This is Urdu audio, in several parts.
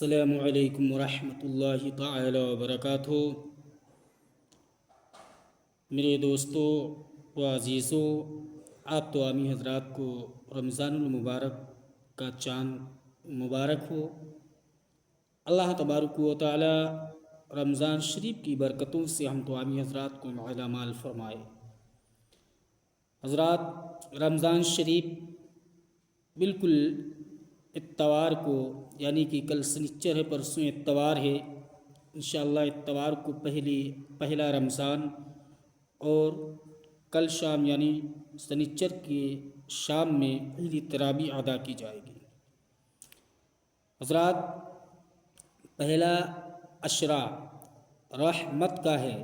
السلام علیکم ورحمۃ اللہ تعالی وبرکاتہ۔ میرے دوستوں و عزیزوں، آپ تمامی حضرات کو رمضان المبارک کا چاند مبارک ہو۔ اللہ تبارک و تعالی رمضان شریف کی برکتوں سے ہم تمامی حضرات کو مال فرمائے۔ حضرات، رمضان شریف بالکل اتوار کو، یعنی کہ کل سنیچر ہے، پرسوں اتوار ہے، انشاءاللہ اتوار کو پہلا رمضان، اور کل شام یعنی سنیچر کی شام میں عید تراویح ادا کی جائے گی۔ حضرات، پہلا عشرہ رحمت کا ہے،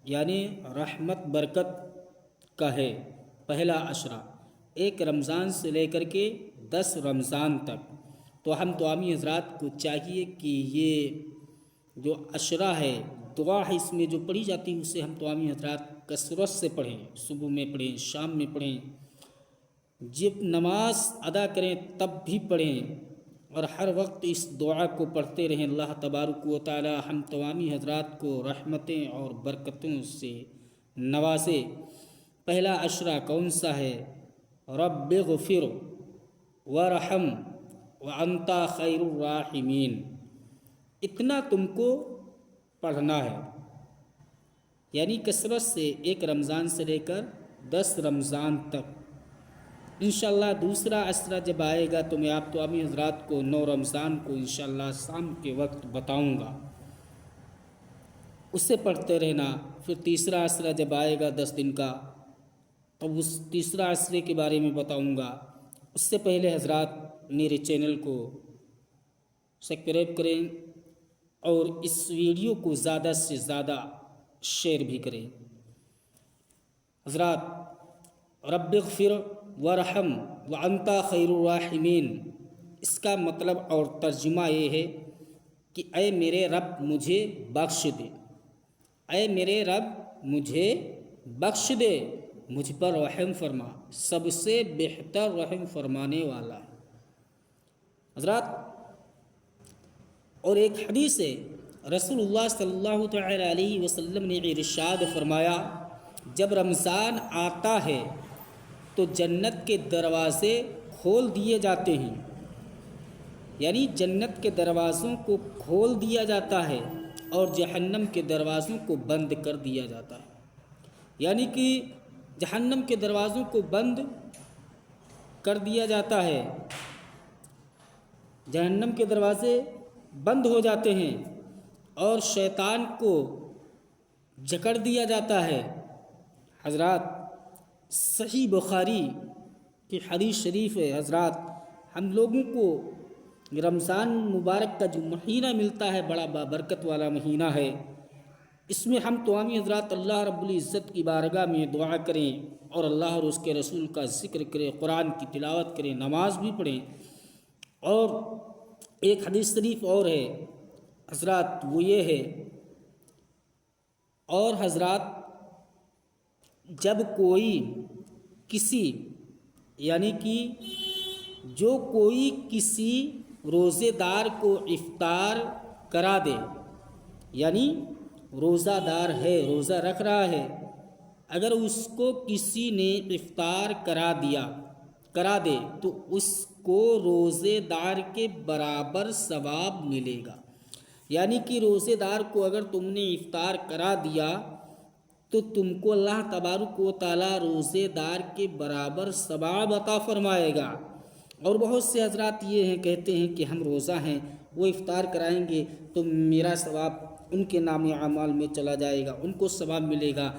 یعنی رحمت برکت کا ہے۔ پہلا عشرہ ایک رمضان سے لے کر کے 10 رمضان تک، تو ہم تمامی حضرات کو چاہیے کہ یہ جو عشرہ ہے، دعا ہے اس میں جو پڑھی جاتی ہے، اسے ہم تمامی حضرات کثرت سے پڑھیں، صبح میں پڑھیں، شام میں پڑھیں، جب نماز ادا کریں تب بھی پڑھیں، اور ہر وقت اس دعا کو پڑھتے رہیں۔ اللہ تبارک و تعالی ہم تمامی حضرات کو رحمتیں اور برکتوں سے نوازے۔ پہلا عشرہ کون سا ہے؟ رب اغفر ورحم وانت خیر الراحمین، اتنا تم کو پڑھنا ہے، یعنی کثرت سے ایک رمضان سے لے کر 10 رمضان تک۔ انشاءاللہ دوسرا عشرہ جب آئے گا تو میں آپ تمامی حضرات کو 9 رمضان کو انشاءاللہ شام کے وقت بتاؤں گا، اسے پڑھتے رہنا۔ پھر تیسرا عشرہ جب آئے گا 10 دن کا، تب اس تیسرا عشرے کے بارے میں بتاؤں گا۔ اس سے پہلے حضرات میرے چینل کو سبسکرائب کریں اور اس ویڈیو کو زیادہ سے زیادہ شیئر بھی کریں۔ حضرات، رب اغفر ورحم وانت خیر الراحمین، اس کا مطلب اور ترجمہ یہ ہے کہ اے میرے رب مجھے بخش دے، اے میرے رب مجھے بخش دے، مجھ پر رحم فرما، سب سے بہتر رحم فرمانے والا ہے۔ حضرات، اور ایک حدیث ہے، رسول اللہ صلی اللہ تعالی علیہ وسلم نے ارشاد فرمایا، جب رمضان آتا ہے تو جنت کے دروازے کھول دیے جاتے ہیں، یعنی جنت کے دروازوں کو کھول دیا جاتا ہے اور جہنم کے دروازوں کو بند کر دیا جاتا ہے، یعنی کہ جہنم کے دروازوں کو بند کر دیا جاتا ہے، جہنم کے دروازے بند ہو جاتے ہیں اور شیطان کو جکڑ دیا جاتا ہے۔ حضرات، صحیح بخاری کی حدیث شریف ہے۔ حضرات، ہم لوگوں کو رمضان مبارک کا جو مہینہ ملتا ہے بڑا بابرکت والا مہینہ ہے، اس میں ہم تمامی حضرات اللہ رب العزت کی بارگاہ میں دعا کریں اور اللہ اور اس کے رسول کا ذکر کریں، قرآن کی تلاوت کریں، نماز بھی پڑھیں۔ اور ایک حدیث شریف اور ہے حضرات، وہ یہ ہے، اور حضرات جب کوئی کسی، یعنی کہ جو کوئی کسی روزے دار کو افطار کرا دے، یعنی روزہ دار ہے، روزہ رکھ رہا ہے، اگر اس کو کسی نے افطار کرا دے تو اس کو روزے دار کے برابر ثواب ملے گا۔ یعنی کہ روزے دار کو اگر تم نے افطار کرا دیا تو تم کو اللہ تبارک و تعالی روزے دار کے برابر ثواب عطا فرمائے گا۔ اور بہت سے حضرات یہ ہیں، کہتے ہیں کہ ہم روزہ ہیں، وہ افطار کرائیں گے تو میرا ثواب ان کے نام اعمال میں چلا جائے گا، ان کو ثواب ملے گا۔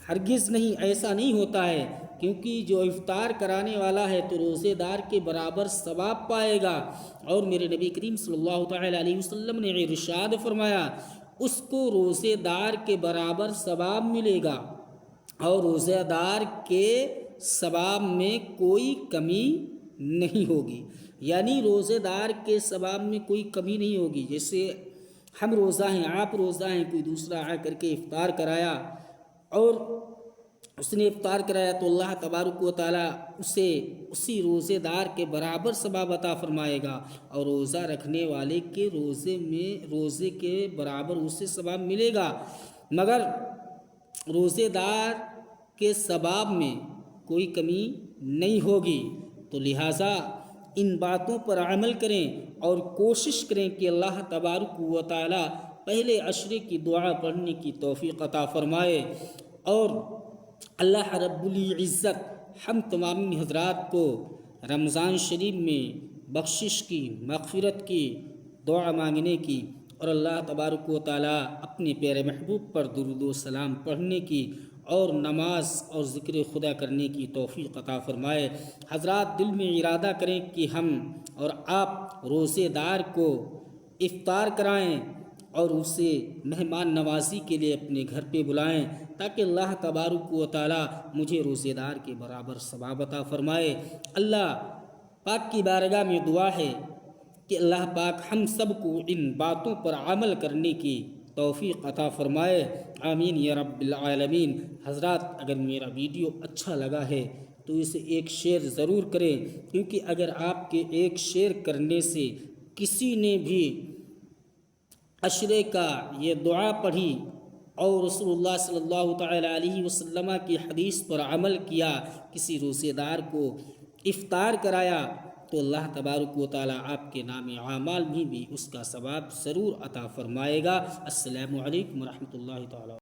ہرگز نہیں، ایسا نہیں ہوتا ہے، کیونکہ جو افطار کرانے والا ہے تو روزے دار کے برابر ثواب پائے گا۔ اور میرے نبی کریم صلی اللہ تعالی علیہ وسلم نے ارشاد فرمایا، اس کو روزے دار کے برابر ثواب ملے گا اور روزے دار کے ثواب میں کوئی کمی نہیں ہوگی، یعنی روزے دار کے ثواب میں کوئی کمی نہیں ہوگی۔ جیسے ہم روزہ ہیں، آپ روزہ ہیں، کوئی دوسرا آ کر کے افطار کرایا اور اس نے افطار کرایا تو اللہ تبارک و تعالیٰ اسے اسی روزے دار کے برابر ثواب عطا فرمائے گا، اور روزہ رکھنے والے کے روزے کے برابر اسے ثواب ملے گا، مگر روزے دار کے ثواب میں کوئی کمی نہیں ہوگی۔ تو لہٰذا ان باتوں پر عمل کریں اور کوشش کریں کہ اللہ تبارک و تعالیٰ پہلے عشرے کی دعا پڑھنے کی توفیق عطا فرمائے، اور اللہ رب العزت ہم تمام حضرات کو رمضان شریف میں بخشش کی، مغفرت کی، دعا مانگنے کی، اور اللہ تبارک و تعالیٰ اپنے پیارے محبوب پر درود و سلام پڑھنے کی اور نماز اور ذکر خدا کرنے کی توفیق عطا فرمائے۔ حضرات دل میں ارادہ کریں کہ ہم اور آپ روزے دار کو افطار کرائیں اور اسے مہمان نوازی کے لیے اپنے گھر پہ بلائیں، تاکہ اللہ تبارک و تعالیٰ مجھے روزے دار کے برابر ثواب عطا فرمائے۔ اللہ پاک کی بارگاہ میں دعا ہے کہ اللہ پاک ہم سب کو ان باتوں پر عمل کرنے کی توفیق عطا فرمائے، آمین یا رب العالمین۔ حضرات اگر میرا ویڈیو اچھا لگا ہے تو اسے ایک شیئر ضرور کریں، کیونکہ اگر آپ کے ایک شیئر کرنے سے کسی نے بھی عشرے کا یہ دعا پڑھی اور رسول اللہ صلی اللہ تعالیٰ علیہ وسلم کی حدیث پر عمل کیا، کسی روزے دار کو افطار کرایا، تو اللہ تبارک و تعالیٰ آپ کے نام اعمال بھی اس کا ثواب ضرور عطا فرمائے گا۔ السلام علیکم ورحمۃ اللہ تعالیٰ۔